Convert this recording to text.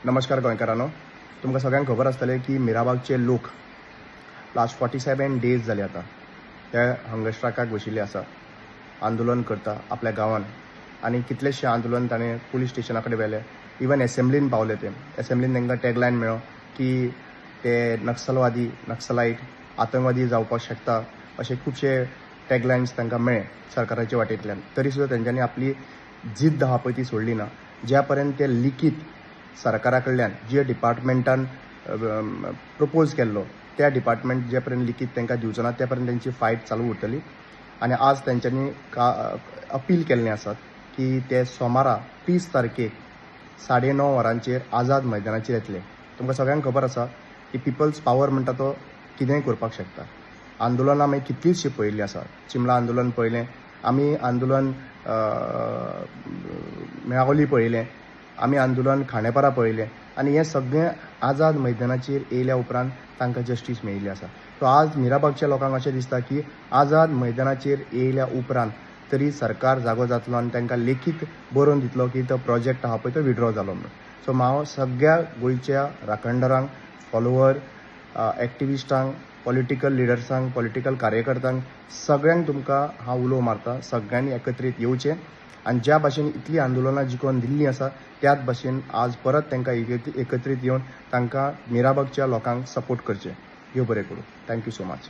नमस्कार गोंयकारांनो, तुमकां सगळ्यांक खबर आसतलें की मिराबागचे लोक लास्ट 47 डेज जाले आतां ते हंगर स्ट्रायकाक बशिल्ले आसा, आंदोलन करता आपल्या गांवांत. आनी कितलेशे आंदोलन ताणें पुलीस स्टेशना कडेन व्हेले, इवन एसेंब्लीन पावले. ते एसेंब्लीन तांकां टॅगलायन मेळ्ळो की ते नक्सलायट आतंकवादी जावपाक शकता, अशे खुबशे टॅगलायन्स तांकां मेळ्ळे सरकाराच्या वाटेंतल्यान. तरी सुद्दां तेंच्यांनी आपली जिद्द आहा पळय ती सोडली ना. ज्या पर्यंत ते लिखीत सरकारा कडल्यान जे डिपार्टमेंटान प्रपोज केल्लो त्या डिपार्टमेंट जे पर्यंत लिखीत तांकां दिवचो ना त्या पर्यंत तेंची फायट चालू उरतली. आनी आज तेंच्यांनी अपील केल्लें आसात की ते सोमारा 30 तारखेक 9:30 वरांचेर आझाद मैदानाचेर येतले. तुमकां सगळ्यांक खबर आसा की पिपल्स पावर म्हणटा तो कितेंय करपाक शकता. आंदोलनां मागीर कितलींशीं पळयल्लीं आसा. चिमला आंदोलन पळयलें आमी, आंदोलन मेळावली पळयलें आमी, आंदोलन खांडेपारा पळयलें. आनी हें सगळें आझाद मैदानाचेर येयल्या उपरांत तांकां जस्टीस मेळिल्ली आसा. सो आज मिराबागच्या लोकांक अशें दिसता की आझाद मैदानाचेर येयल्या उपरांत तरी सरकार जागो जातलो आनी तांकां लेखीत बरोवन दितलो की तो प्रोजेक्ट आहा पळय तो विड्रॉ जालो म्हणून. सो हांव सगळ्या गोंयच्या राखणदारांक, फॉलोवर, एक्टिविस्टांक, पॉलिटिकल लिडर्सांक, पॉलिटिकल कार्यकर्त्यांक सगळ्यांक तुमकां हांव उलो मारता, सगळ्यांनी एकत्रीत येवचें आनी ज्या भाशेन इतलीं आंदोलनां जिखोवन दिल्लीं आसा त्याच भाशेन आज परत तांकां एकत्रीत येवन तांकां मिराबागच्या लोकांक सपोर्ट करचें. देव बरें करूं. Thank you so much.